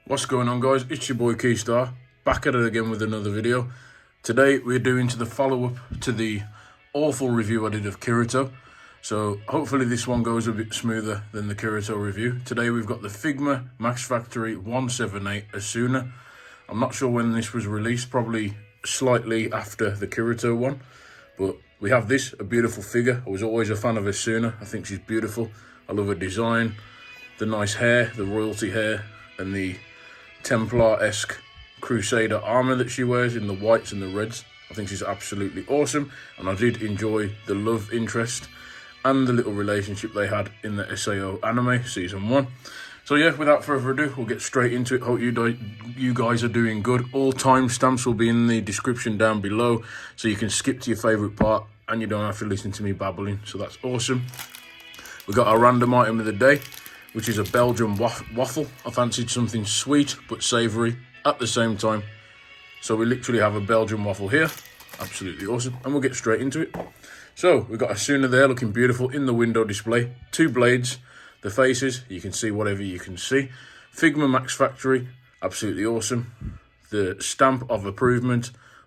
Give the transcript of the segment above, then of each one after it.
What's going on, guys? It's your boy Keystar, back at it again with another video. Today we're doing the follow-up to the awful review I did of Kirito. So hopefully this one goes a bit smoother than the Kirito review. Today we've got the Figma Max Factory 178 Asuna. I'm not sure when this was released, probably slightly after the Kirito one. But we have this, a beautiful figure. I was always a fan of Asuna. I think she's beautiful. I love her design, the nice hair, the royalty hair, and the Templar-esque Crusader armor that she wears in the whites and the reds. I think she's absolutely awesome, and I did enjoy the love interest and the little relationship they had in the SAO anime season 1. So yeah, without further ado, we'll get straight into it. Hope you guys are doing good. All timestamps will be in the description down below, so you can skip to your favorite part and you don't have to listen to me babbling. So that's awesome. We got our random item of the day, which is a Belgian waffle. I fancied something sweet but savoury at the same time. So we literally have a Belgian waffle here. Absolutely awesome. And we'll get straight into it. So we've got Asuna there looking beautiful in the window display. 2 blades, the faces, you can see whatever you can see. Figma Max Factory, absolutely awesome. The stamp of approval,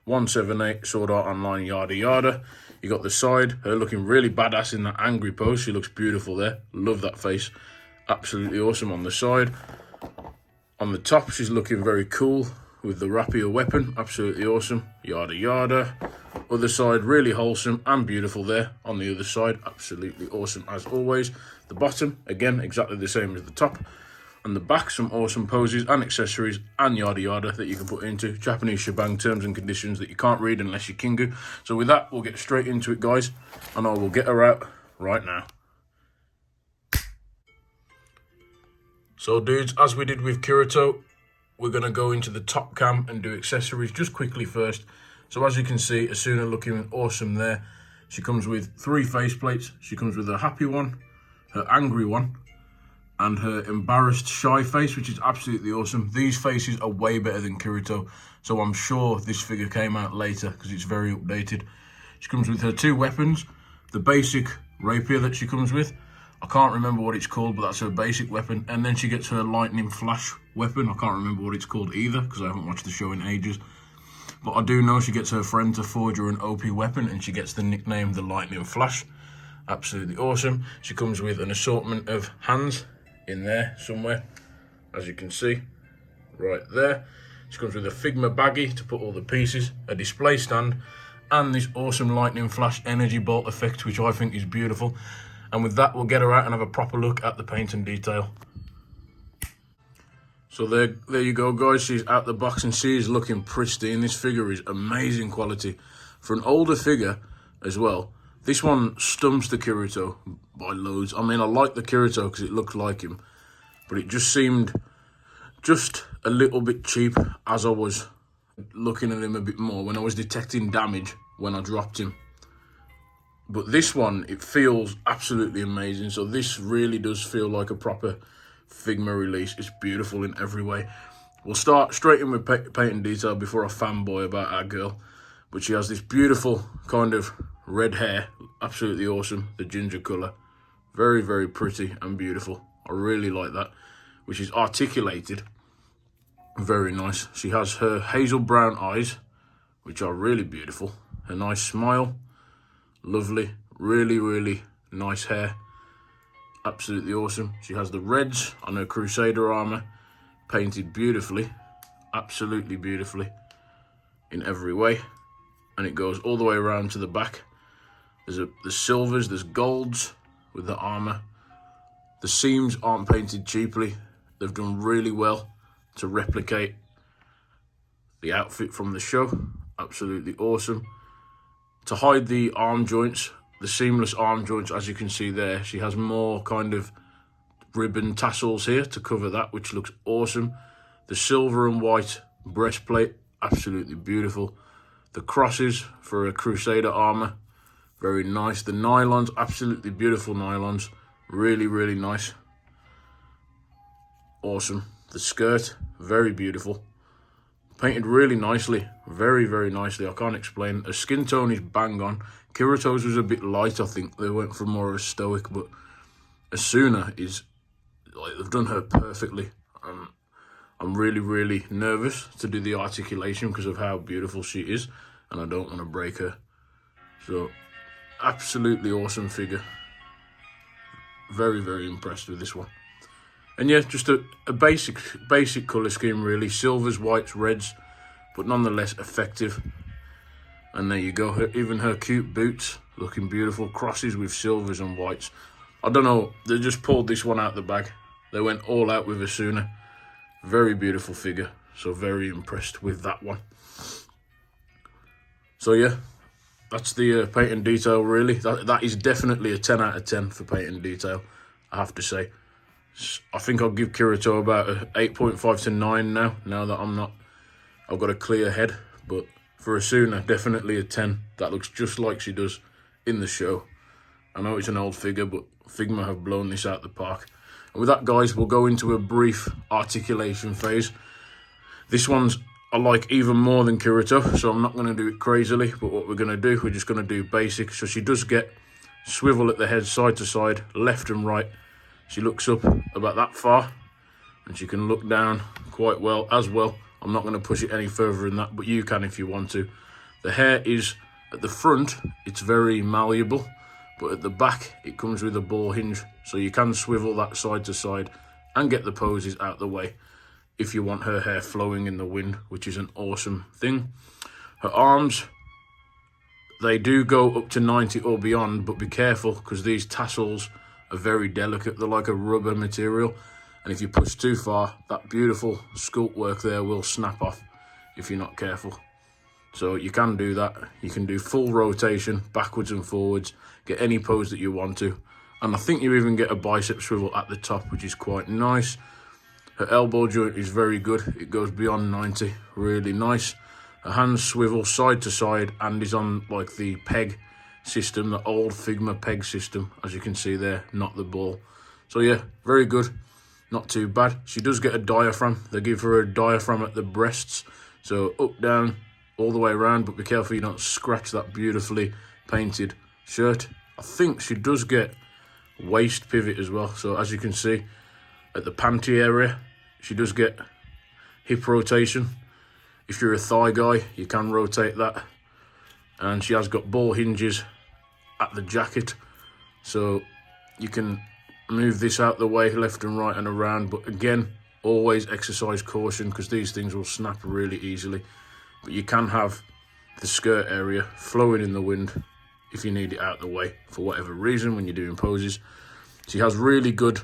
178, Sword Art Online, yada yada. You got the side, her looking really badass in that angry pose. She looks beautiful there. Love that face. Absolutely awesome on the side. On the top, she's looking very cool with the rapier weapon. Absolutely awesome. Yada yada. Other side, really wholesome and beautiful there. On the other side, absolutely awesome as always. The bottom, again, exactly the same as the top. And the back, some awesome poses and accessories and yada yada that you can put into. Japanese shebang terms and conditions that you can't read unless you're Kingu. So with that, we'll get straight into it, guys. And I will get her out right now. So dudes, as we did with Kirito, we're going to go into the top cam and do accessories just quickly first. So as you can see, Asuna looking awesome there. She comes with 3 faceplates. She comes with her happy one, her angry one, and her embarrassed shy face, which is absolutely awesome. These faces are way better than Kirito, so I'm sure this figure came out later because it's very updated. She comes with her 2 weapons, the basic rapier that she comes with. I can't remember what it's called, but that's her basic weapon. And then she gets her lightning flash weapon. I can't remember what it's called either, because I haven't watched the show in ages. But I do know she gets her friend to forge her an OP weapon, and she gets the nickname the Lightning Flash. Absolutely awesome. She comes with an assortment of hands in there somewhere, as you can see, right there. She comes with a Figma baggie to put all the pieces, a display stand, and this awesome Lightning Flash energy bolt effect, which I think is beautiful. And with that, we'll get her out and have a proper look at the paint and detail. So there you go, guys. She's out the box and she is looking pristine. This figure is amazing quality. For an older figure as well, this one stumps the Kirito by loads. I mean, I like the Kirito because it looked like him, but it just seemed just a little bit cheap as I was looking at him a bit more, when I was detecting damage when I dropped him. But this one, it feels absolutely amazing. So this really does feel like a proper Figma release. It's beautiful in every way. We'll start straight in with paint and detail before I fanboy about our girl. But she has this beautiful kind of red hair. Absolutely awesome. The ginger colour. Very, very pretty and beautiful. I really like that. Which is articulated. Very nice. She has her hazel brown eyes, which are really beautiful. A nice smile. Lovely, really, really nice hair. Absolutely awesome. She has the reds on her Crusader armor, painted beautifully, absolutely beautifully in every way. And it goes all the way around to the back. There's silvers, there's golds with the armor. The seams aren't painted cheaply. They've done really well to replicate the outfit from the show. Absolutely awesome. To hide the arm joints, the seamless arm joints, as you can see there, she has more kind of ribbon tassels here to cover that, which looks awesome. The silver and white breastplate, absolutely beautiful. The crosses for a Crusader armor, very nice. The nylons, absolutely beautiful nylons, really, really nice. Awesome. The skirt, very beautiful. Painted really nicely, very, very nicely. I can't explain. Her skin tone is bang on. Kirito's was a bit light, I think. They went for more of a stoic, but Asuna is, like, they've done her perfectly. I'm really nervous to do the articulation because of how beautiful she is, and I don't want to break her. So, absolutely awesome figure. Very impressed with this one. And yeah, just a basic colour scheme really. Silvers, whites, reds, but nonetheless effective. And there you go, even her cute boots looking beautiful. Crosses with silvers and whites. I don't know, they just pulled this one out the bag. They went all out with Asuna. Very beautiful figure, so very impressed with that one. So yeah, that's the paint and detail really. That is definitely a 10 out of 10 for paint and detail, I have to say. I think I'll give Kirito about a 8.5 to 9 now that I've got a clear head. But for Asuna, definitely a 10. That looks just like she does in the show. I know it's an old figure, but Figma have blown this out the park. And with that, guys, we'll go into a brief articulation phase. This one's I like even more than Kirito, so I'm not going to do it crazily. But what we're going to do, we're just going to do basic. So she does get swivel at the head, side to side, left and right. She looks up about that far, and she can look down quite well as well. I'm not going to push it any further than that, but you can if you want to. The hair is at the front, it's very malleable, but at the back, it comes with a ball hinge, so you can swivel that side to side and get the poses out the way if you want her hair flowing in the wind, which is an awesome thing. Her arms, they do go up to 90 or beyond, but be careful because these tassels are very delicate. They're like a rubber material, and if you push too far, that beautiful sculpt work there will snap off if you're not careful. So you can do that. You can do full rotation, backwards and forwards, get any pose that you want to. And I think you even get a bicep swivel at the top, which is quite nice. Her elbow joint is very good. It goes beyond 90, really nice. Her hands swivel side to side and is on like the peg system, the old Figma peg system, as you can see there, not the ball. So yeah, very good, not too bad. She does get a diaphragm. They give her a diaphragm at the breasts, so up, down, all the way around, but be careful you don't scratch that beautifully painted shirt. I think she does get waist pivot as well, so as you can see at the panty area, she does get hip rotation. If you're a thigh guy, you can rotate that. And she has got ball hinges at the jacket, so you can move this out the way left and right and around, but again, always exercise caution because these things will snap really easily. But you can have the skirt area flowing in the wind if you need it out the way for whatever reason when you're doing poses. She has really good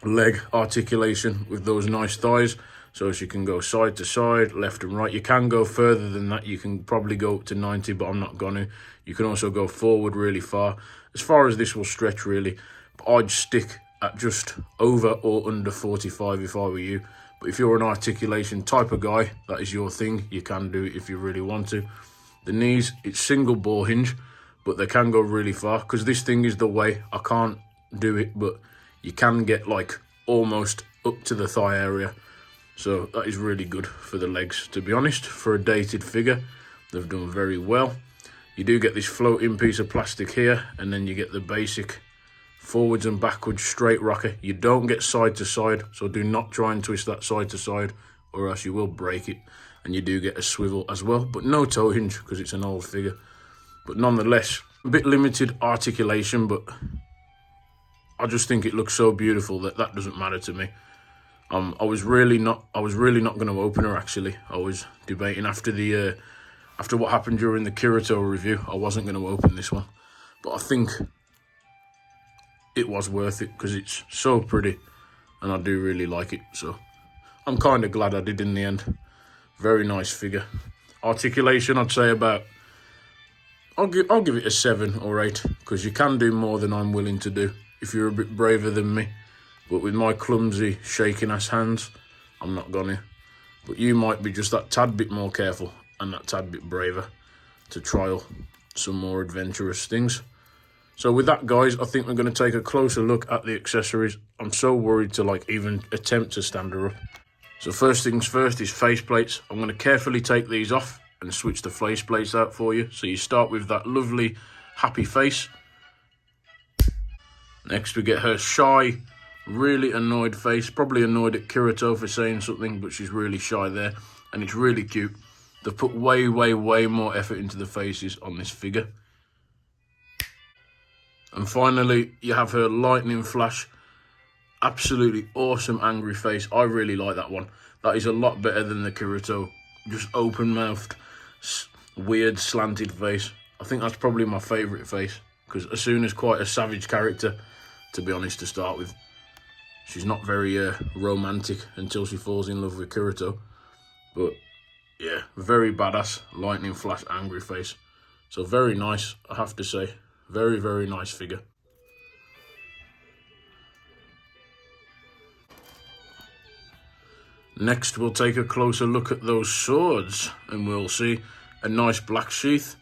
leg articulation with those nice thighs, so she can go side to side, left and right. You can go further than that. You can probably go up to 90, but I'm not going to. You can also go forward really far as this will stretch really, but I'd stick at just over or under 45 if I were you. But if you're an articulation type of guy, that is your thing. You can do it if you really want to. The knees, it's single ball hinge, but they can go really far because this thing is the way. I can't do it, but you can get like almost up to the thigh area. So that is really good for the legs, to be honest. For a dated figure, they've done very well. You do get this floating piece of plastic here, and then you get the basic forwards and backwards straight rocker. You don't get side to side, so do not try and twist that side to side or else you will break it. And you do get a swivel as well, but no toe hinge because it's an old figure. But nonetheless, a bit limited articulation, but I just think it looks so beautiful that doesn't matter to me. I was really not going to open her actually. I was debating after what happened during the Kirito review. I wasn't going to open this one, but I think it was worth it because it's so pretty and I do really like it. So I'm kind of glad I did in the end. Very nice figure. Articulation, I'd say about, I'll give it a 7 or 8 because you can do more than I'm willing to do if you're a bit braver than me. But with my clumsy, shaking ass hands, I'm not gonna. But you might be just that tad bit more careful and that tad bit braver to trial some more adventurous things. So with that, guys, I think we're going to take a closer look at the accessories. I'm so worried to like even attempt to stand her up. So first things first is face plates. I'm going to carefully take these off and switch the face plates out for you. So you start with that lovely, happy face. Next we get her shy, Really annoyed face, probably annoyed at Kirito for saying something, but she's really shy there, and it's really cute. They've put way more effort into the faces on this figure. And finally, you have her lightning flash. Absolutely awesome angry face. I really like that one. That is a lot better than the Kirito, just open-mouthed, weird slanted face. I think that's probably my favourite face, because Asuna's quite a savage character, to be honest, to start with. She's not very romantic until she falls in love with Kirito. But yeah, very badass lightning flash angry face. So very nice, I have to say. Very nice figure. Next, we'll take a closer look at those swords, and we'll see a nice black sheath,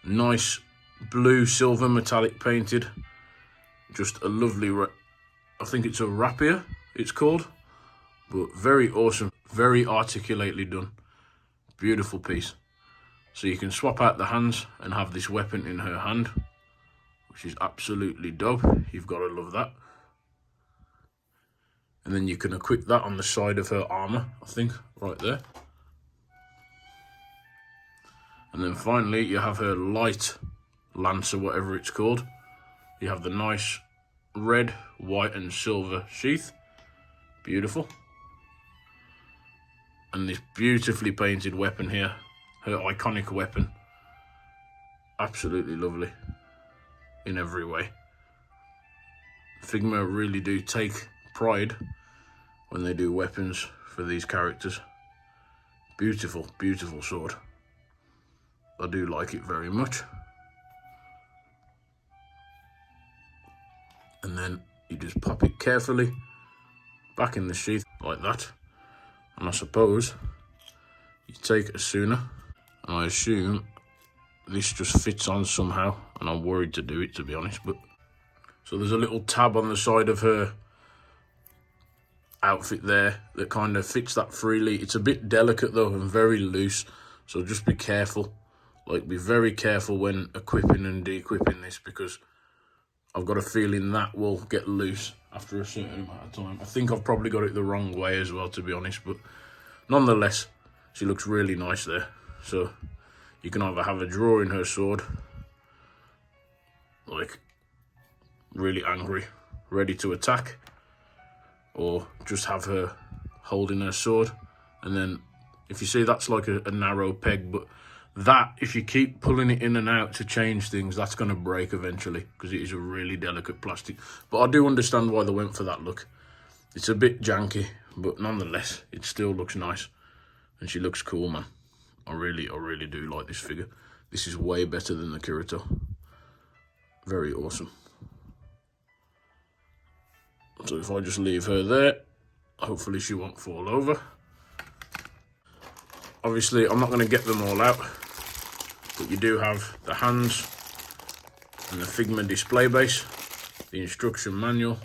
nice blue silver metallic painted, just a lovely, I think it's a rapier it's called, but very awesome, very articulately done, beautiful piece. So you can swap out the hands and have this weapon in her hand, which is absolutely dope. You've got to love that. And then you can equip that on the side of her armor, I think, right there. And then finally, you have her light lance, or whatever it's called. You have the nice red, white, and silver sheath. Beautiful. And this beautifully painted weapon here, her iconic weapon. Absolutely lovely in every way. Figma really do take pride when they do weapons for these characters. Beautiful sword. I do like it very much. And then you just pop it carefully back in the sheath like that. And I suppose you take Asuna, and I assume this just fits on somehow, and I'm worried to do it, to be honest. But so there's a little tab on the side of her outfit there that kind of fits that freely. It's a bit delicate though and very loose, so just be careful. Like, be very careful when equipping and de-equipping this, because I've got a feeling that will get loose after a certain amount of time. I think I've probably got it the wrong way as well, to be honest, but nonetheless, she looks really nice there. So you can either have her drawing her sword, like really angry, ready to attack, or just have her holding her sword. And then if you see, that's like a narrow peg, but that, if you keep pulling it in and out to change things, that's going to break eventually, because it is a really delicate plastic. But I do understand why they went for that look. It's a bit janky, but nonetheless, it still looks nice. And she looks cool, man. I really do like this figure. This is way better than the Kirito. Very awesome. So if I just leave her there, hopefully she won't fall over. Obviously, I'm not going to get them all out, but you do have the hands and the Figma display base, the instruction manual,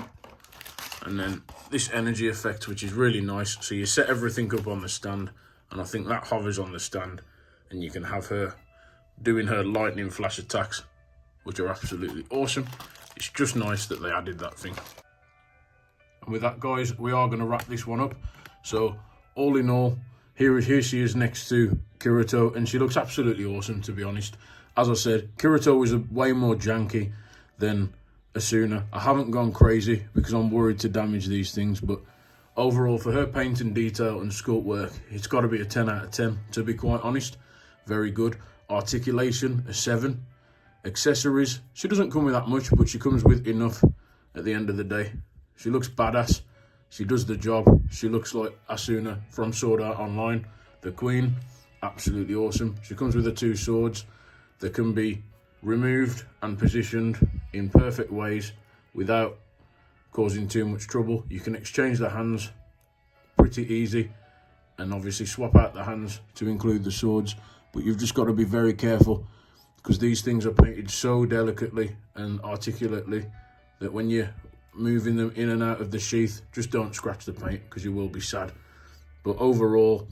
and then this energy effect, which is really nice. So you set everything up on the stand, and I think that hovers on the stand, and you can have her doing her lightning flash attacks, which are absolutely awesome. It's just nice that they added that thing. And with that, guys, we are going to wrap this one up. So all in all, here she is next to Kirito, and she looks absolutely awesome, to be honest. As I said, Kirito is way more janky than Asuna. I haven't gone crazy because I'm worried to damage these things, but overall, for her paint and detail and sculpt work, it's got to be a 10 out of 10, to be quite honest. Very good. Articulation, a 7. Accessories, she doesn't come with that much, but she comes with enough at the end of the day. She looks badass. She does the job. She looks like Asuna from Sword Art Online, the Queen. Absolutely awesome. She comes with the 2 swords that can be removed and positioned in perfect ways without causing too much trouble. You can exchange the hands pretty easy, and obviously swap out the hands to include the swords, but you've just got to be very careful, because these things are painted so delicately and articulately that when you're moving them in and out of the sheath, just don't scratch the paint, because you will be sad. But overall,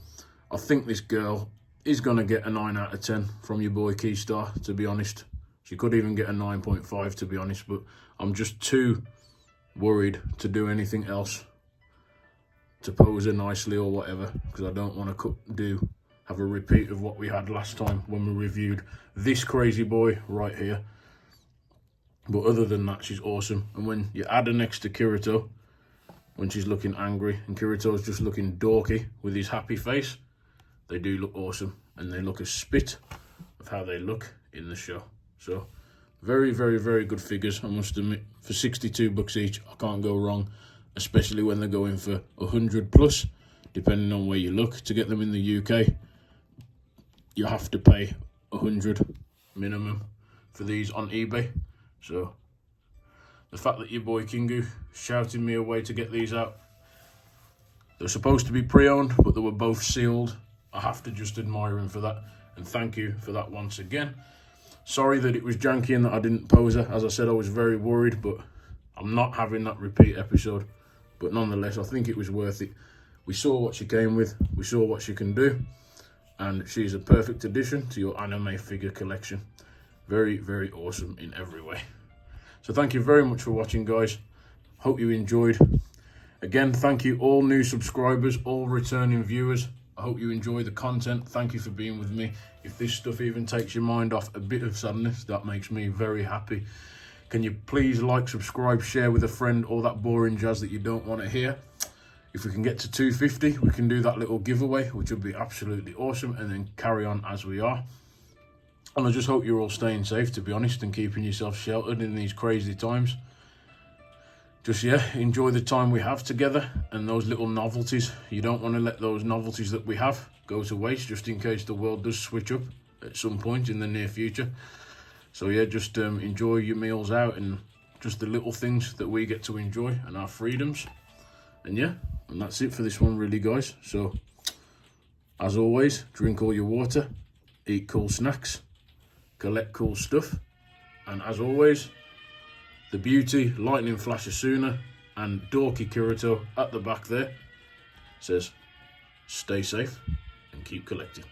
I think this girl is going to get a 9 out of 10 from your boy Keystar, to be honest. She could even get a 9.5, to be honest, but I'm just too worried to do anything else to pose her nicely or whatever, because I don't want to have a repeat of what we had last time when we reviewed this crazy boy right here. But other than that, she's awesome. And when you add her next to Kirito, when she's looking angry and Kirito's just looking dorky with his happy face, they do look awesome, and they look a spit of how they look in the show. So very, very, very good figures, I must admit. For 62 bucks each, I can't go wrong, especially when they're going for 100 plus, depending on where you look. To get them in the UK, you have to pay 100 minimum for these on eBay. So the fact that your boy Kingu shouted me away to get these out, they're supposed to be pre-owned, but they were both sealed. I have to just admire him for that, and thank you for that once again. Sorry that it was janky and that I didn't pose her. As I said, I was very worried, but I'm not having that repeat episode. But nonetheless, I think it was worth it. We saw what she came with, we saw what she can do, and she's a perfect addition to your anime figure collection. Very, very awesome in every way. So thank you very much for watching, guys. Hope you enjoyed. Again, thank you all new subscribers, all returning viewers. I hope you enjoy the content. Thank you for being with me. If this stuff even takes your mind off a bit of sadness, that makes me very happy. Can you please like, subscribe, share with a friend, all that boring jazz that you don't want to hear. If we can get to 250, we can do that little giveaway, which would be absolutely awesome, and then carry on as we are. And I just hope you're all staying safe, to be honest, and keeping yourself sheltered in these crazy times. Just, yeah, enjoy the time we have together and those little novelties. You don't want to let those novelties that we have go to waste, just in case the world does switch up at some point in the near future. So, yeah, just enjoy your meals out and just the little things that we get to enjoy and our freedoms. And, yeah, and that's it for this one, really, guys. So, as always, drink all your water, eat cool snacks, collect cool stuff, and as always, the beauty lightning flash Asuna and dorky Kirito at the back there says, stay safe and keep collecting.